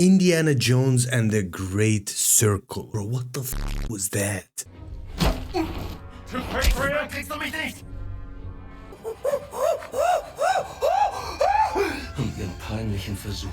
Indiana Jones and the Great Circle. Bro, what the f was that? Und ihren peinlichen Versuch.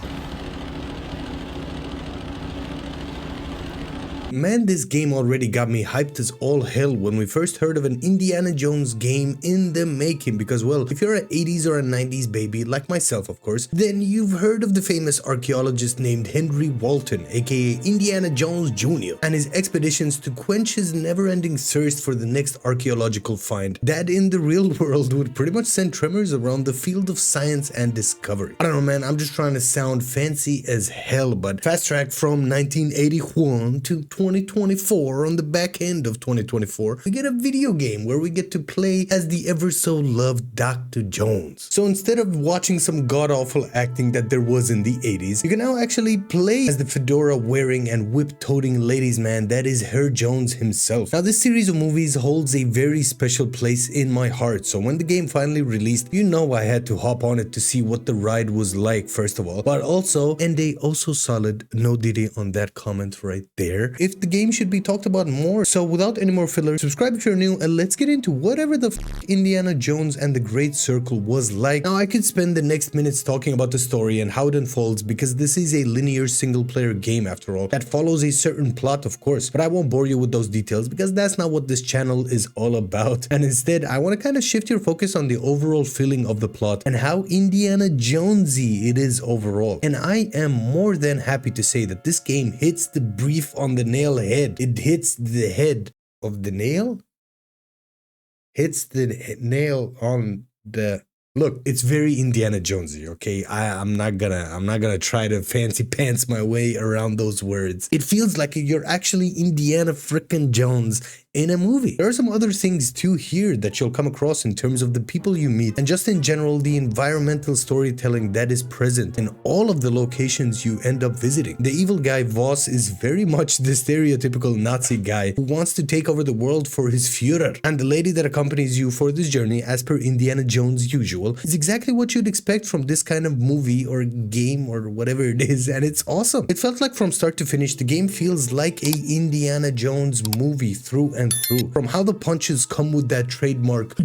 Man, this game already got me hyped as all hell when we first heard of an Indiana Jones game in the making because, well, if you're an 80s or a 90s baby, like myself of course, then you've heard of the famous archaeologist named Henry Walton, aka Indiana Jones Jr., and his expeditions to quench his never-ending thirst for the next archaeological find that in the real world would pretty much send tremors around the field of science and discovery. I don't know, man, I'm just trying to sound fancy as hell, but fast track from 1981 to 2024, on the back end of 2024, we get a video game where we get to play as the ever so loved Dr. Jones. So instead of watching some god-awful acting that there was in the 80s, you can now actually play as the fedora-wearing and whip-toting ladies man that is Herr Jones himself. Now this series of movies holds a very special place in my heart, so when the game finally released, you know I had to hop on it to see what the ride was like first of all, but also, and a also solid no diddy on that comment right there, if the game should be talked about more. So without any more filler, subscribe if you're new and let's get into whatever the f Indiana Jones and the Great Circle was like. Now I could spend the next minutes talking about the story and how it unfolds because this is a linear single player game after all that follows a certain plot of course, but I won't bore you with those details because that's not what this channel is all about, and instead I want to kind of shift your focus on the overall feeling of the plot and how Indiana Jonesy it is overall. And I am more than happy to say that this game hits the brief on the nail head. It hits the head of the nail? Hits the nail on the... Look, it's very Indiana Jonesy, okay? I'm not gonna try to fancy pants my way around those words. It feels like you're actually Indiana frickin' Jones in a movie. There are some other things too here that you'll come across in terms of the people you meet and just in general the environmental storytelling that is present in all of the locations you end up visiting. The evil guy Voss is very much the stereotypical Nazi guy who wants to take over the world for his Führer, and the lady that accompanies you for this journey as per Indiana Jones usual is exactly what you'd expect from this kind of movie or game or whatever it is, and it's awesome. It felt like from start to finish the game feels like a Indiana Jones movie through and through. From how the punches come with that trademark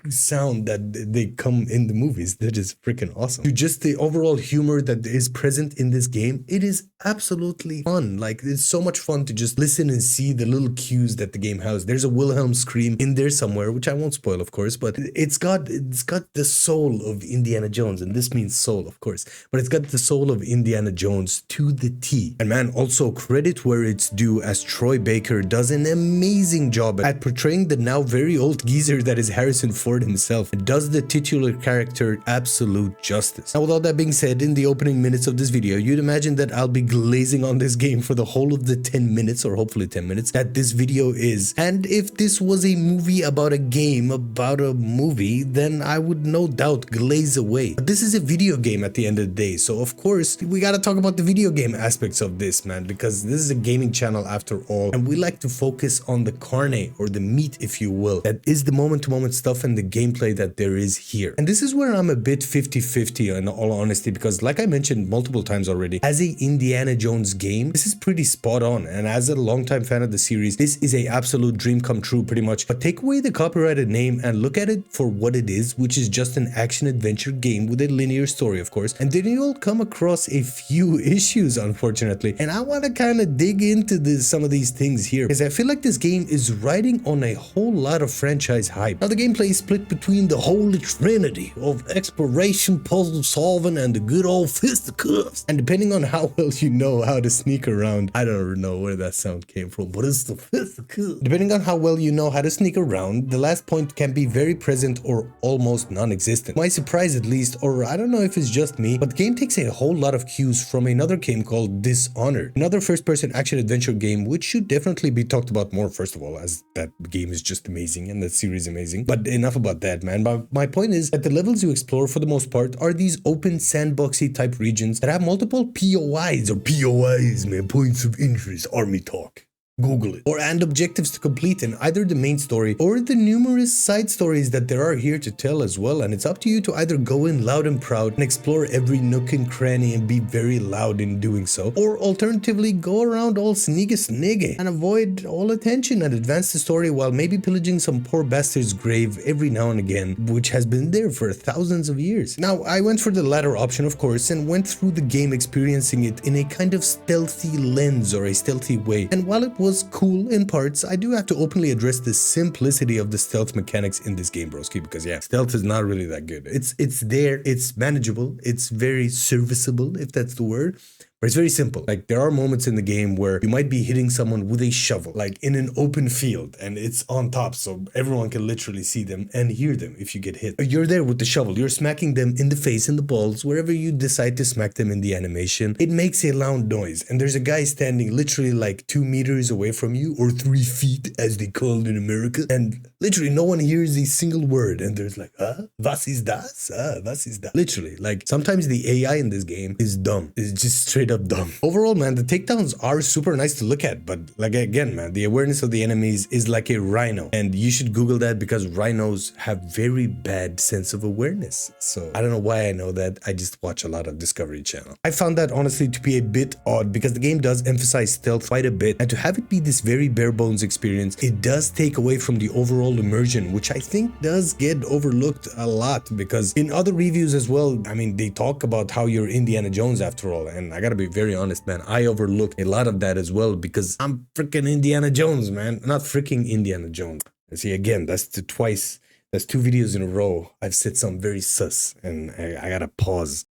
sound that they come in the movies, that is freaking awesome, to just the overall humor that is present in this game, it is absolutely fun. Like, it's so much fun to just listen and see the little cues that the game has. There's a Wilhelm scream in there somewhere, which I won't spoil of course, but it's got the soul of Indiana Jones, and this means soul of course, but it's got the soul of Indiana Jones to the T. And man, also credit where it's due, as Troy Baker does an amazing job at portraying the now very old geezer that is Harrison Ford himself. It does the titular character absolute justice. Now with all that being said, in the opening minutes of this video, you'd imagine that I'll be glazing on this game for the whole of the 10 minutes, or hopefully 10 minutes, that this video is. And if this was a movie about a game about a movie, then I would no doubt glaze away. But this is a video game at the end of the day, so of course we gotta talk about the video game aspects of this, man, because this is a gaming channel after all, and we like to focus on the carne, or the meat if you will, that is the moment-to-moment stuff and the gameplay that there is here. And this is where I'm a bit 50-50 in all honesty, because like I mentioned multiple times already, as a Indiana Jones game, this is pretty spot on, and as a longtime fan of the series, this is a absolute dream come true pretty much. But take away the copyrighted name and look at it for what it is, which is just an action-adventure game with a linear story of course, and then you'll come across a few issues unfortunately, and I want to kind of dig into some of these things here, because I feel like this game is riding on a whole lot of franchise hype. Now the gameplay is split between the holy trinity of exploration, puzzle solving, and the good old fisticuffs, and depending on how well you know how to sneak around, I don't know where that sound came from, but it's the fisticuffs. Depending on how well you know how to sneak around, the last point can be very present or almost non-existent. My surprise at least, or I don't know if it's just me, but the game takes a whole lot of cues from another game called Dishonored, another first-person action-adventure game which should definitely be talked about more first of all, as that game is just amazing and that series amazing. But enough about that, man. But my point is that the levels you explore for the most part are these open sandboxy type regions that have multiple POIs, man, points of interest, army talk. Google it. And objectives to complete in either the main story or the numerous side stories that there are here to tell as well. And it's up to you to either go in loud and proud and explore every nook and cranny and be very loud in doing so, or alternatively go around all sniggy and avoid all attention and advance the story while maybe pillaging some poor bastard's grave every now and again, which has been there for thousands of years. Now, I went for the latter option, of course, and went through the game experiencing it in a kind of stealthy lens or a stealthy way. And while it was cool in parts, I do have to openly address the simplicity of the stealth mechanics in this game, broski, because yeah, stealth is not really that good. It's there, it's manageable, it's very serviceable, if that's the word. But it's very simple. Like, there are moments in the game where you might be hitting someone with a shovel, like in an open field, and it's on top, so everyone can literally see them and hear them if you get hit. You're there with the shovel, you're smacking them in the face, in the balls, wherever you decide to smack them in the animation. It makes a loud noise, and there's a guy standing literally like 2 meters away from you, or 3 feet, as they call it in America, and literally no one hears a single word, and there's like, was ist das? Was ist das? Literally, like, sometimes the AI in this game is dumb. It's just straight up dumb. Overall, man, the takedowns are super nice to look at, but like, again, man, the awareness of the enemies is like a rhino, and you should Google that because rhinos have very bad sense of awareness. So I don't know why I know that. I just watch a lot of Discovery Channel. I found that honestly to be a bit odd because the game does emphasize stealth quite a bit, and to have it be this very bare bones experience, it does take away from the overall immersion, which I think does get overlooked a lot because in other reviews as well, I mean, they talk about how you're Indiana Jones after all, and I gotta be very honest, man, I overlooked a lot of that as well because I'm freaking Indiana Jones, man, not freaking Indiana Jones. See, again, that's 2 videos in a row I've said something very sus, and I gotta pause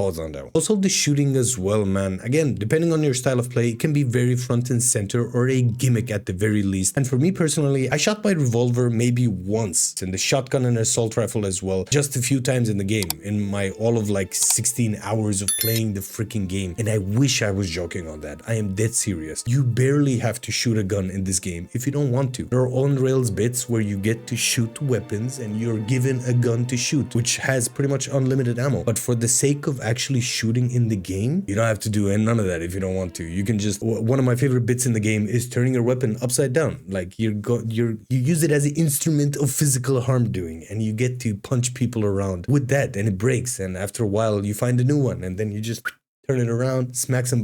on that one. Also, the shooting as well, man. Again, depending on your style of play, it can be very front and center or a gimmick at the very least. And for me personally, I shot my revolver maybe once, and the shotgun and assault rifle as well, just a few times in the game, in my all of like 16 hours of playing the freaking game. And I wish I was joking on that. I am dead serious. You barely have to shoot a gun in this game if you don't want to. There are on-rails bits where you get to shoot weapons and you're given a gun to shoot, which has pretty much unlimited ammo. But for the sake of actually shooting in the game, you don't have to do none of that if you don't want to. You can just, one of my favorite bits in the game is turning your weapon upside down. Like, you use it as an instrument of physical harm doing, and you get to punch people around with that, and it breaks, and after a while you find a new one, and then you just turn it around, smack some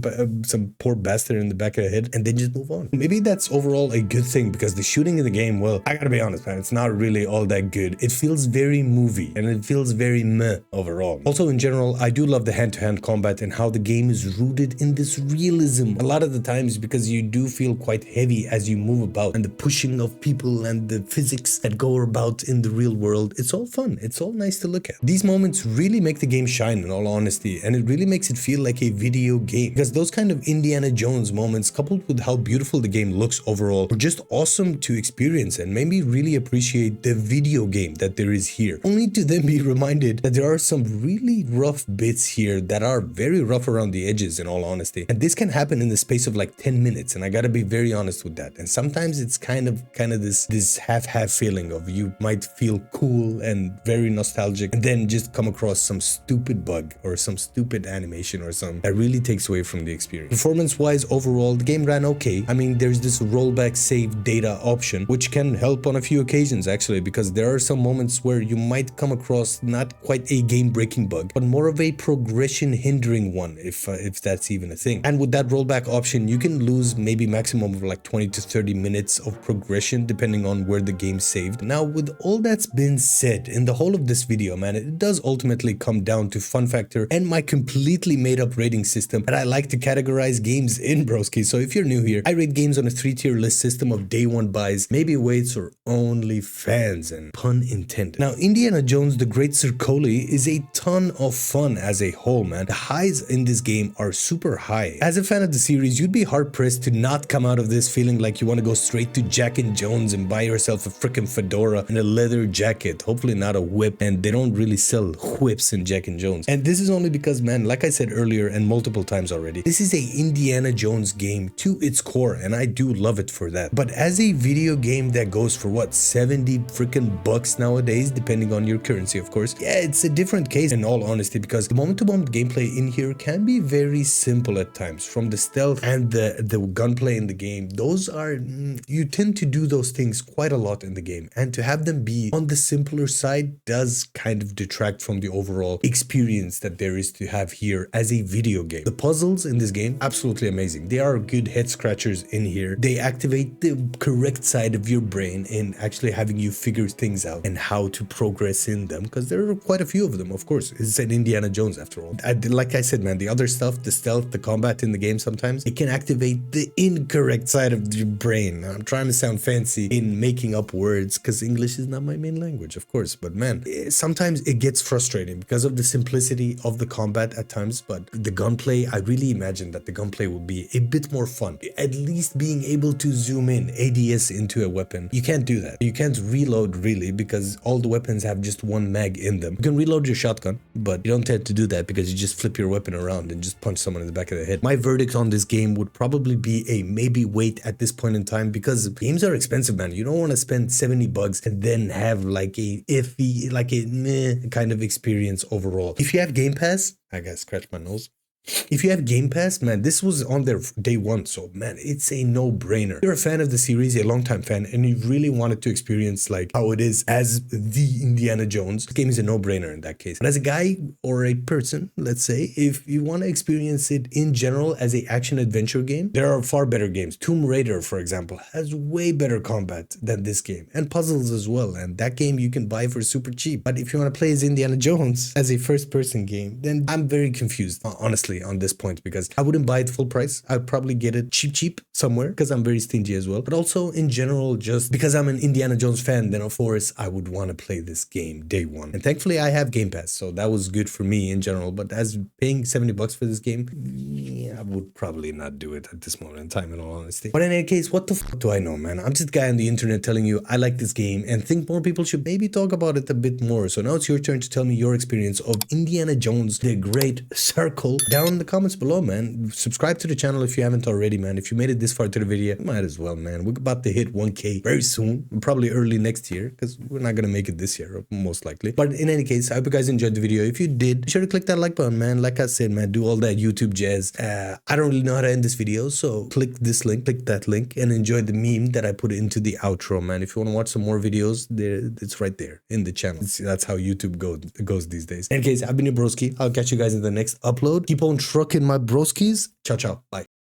poor bastard in the back of the head, and then just move on. Maybe that's overall a good thing because the shooting in the game, well, I gotta be honest, man, it's not really all that good. It feels very movie, and it feels very meh overall. Also, in general, I do love the hand-to-hand combat and how the game is rooted in this realism a lot of the times because you do feel quite heavy as you move about, and the pushing of people and the physics that go about in the real world. It's all fun. It's all nice to look at. These moments really make the game shine, in all honesty, and it really makes it feel like a video game because those kind of Indiana Jones moments, coupled with how beautiful the game looks overall, are just awesome to experience and made me really appreciate the video game that there is here, only to then be reminded that there are some really rough bits here that are very rough around the edges, in all honesty, and this can happen in the space of like 10 minutes, and I gotta be very honest with that. And sometimes it's kind of this half feeling of you might feel cool and very nostalgic and then just come across some stupid bug or some stupid animation or something that really takes away from the experience. Performance-wise, overall, the game ran okay. I mean, there's this rollback save data option, which can help on a few occasions, actually, because there are some moments where you might come across not quite a game-breaking bug, but more of a progression-hindering one, if that's even a thing. And with that rollback option, you can lose maybe maximum of like 20 to 30 minutes of progression, depending on where the game saved. Now, with all that's been said, in the whole of this video, man, it does ultimately come down to fun factor and my completely made-up rating system that I like to categorize games in, broski. So if you're new here, I rate games on a 3-tier list system of day one buys, maybe waits, or only fans, and pun intended. Now, Indiana Jones the Great Circoli is a ton of fun as a whole, man. The highs in this game are super high. As a fan of the series, you'd be hard-pressed to not come out of this feeling like you want to go straight to Jack and Jones and buy yourself a freaking fedora and a leather jacket, hopefully not a whip, and they don't really sell whips in Jack and Jones. And this is only because, man, like I said earlier, earlier and multiple times already. This is a Indiana Jones game to its core, and I do love it for that. But as a video game that goes for what, 70 freaking bucks nowadays, depending on your currency, of course, yeah, it's a different case in all honesty, because the moment-to-moment gameplay in here can be very simple at times. From the stealth and the gunplay in the game, those are, you tend to do those things quite a lot in the game, and to have them be on the simpler side does kind of detract from the overall experience that there is to have here as a video game. The puzzles in this game, absolutely amazing. They are good head scratchers in here. They activate the correct side of your brain in actually having you figure things out and how to progress in them, because there are quite a few of them, of course. It's an Indiana Jones after all. Like I said, man, the other stuff, the stealth, the combat in the game, sometimes it can activate the incorrect side of your brain. I'm trying to sound fancy in making up words because English is not my main language, of course, but man, sometimes it gets frustrating because of the simplicity of the combat at times. But the gunplay, I really imagine that the gunplay will be a bit more fun. At least being able to zoom in ADS into a weapon. You can't do that. You can't reload really, because all the weapons have just one mag in them. You can reload your shotgun, but you don't tend to do that because you just flip your weapon around and just punch someone in the back of the head. My verdict on this game would probably be a maybe wait at this point in time, because games are expensive, man. You don't want to spend 70 bucks and then have like a iffy, like a meh kind of experience overall. If you have Game Pass, I gotta scratch my nose. If you have Game Pass, man, this was on their day one, so man, it's a no-brainer. You're a fan of the series, a long-time fan, and you really wanted to experience like how it is as the Indiana Jones. This game is a no-brainer in that case. And as a guy or a person, let's say, if you want to experience it in general as a action-adventure game, there are far better games. Tomb Raider, for example, has way better combat than this game, and puzzles as well, and that game you can buy for super cheap. But if you want to play as Indiana Jones as a first-person game, then I'm very confused, honestly, on this point, because I wouldn't buy it full price. I'd probably get it cheap somewhere, because I'm very stingy as well. But also in general, just because I'm an Indiana Jones fan, then of course I would want to play this game day one. And thankfully I have Game Pass, so that was good for me in general. But as paying 70 bucks for this game, yeah, I would probably not do it at this moment in time, in all honesty. But in any case, what the fuck do I know, man? I'm just a guy on the internet telling you I like this game and think more people should maybe talk about it a bit more. So now it's your turn to tell me your experience of Indiana Jones the Great Circle down in the comments below, man. Subscribe to the channel if you haven't already, man. If you made it this far to the video, might as well, man. We're about to hit 1K very soon, probably early next year, because we're not gonna make it this year, most likely. But in any case, I hope you guys enjoyed the video. If you did, be sure to click that like button, man. Like I said, man, do all that YouTube jazz. I don't really know how to end this video, so click this link, click that link, and enjoy the meme that I put into the outro, man. If you want to watch some more videos, there, it's right there in the channel. That's how YouTube goes these days. In any case, I've been your broski. I'll catch you guys in the next upload. Keep on trucking my broskis. Ciao, ciao. Bye.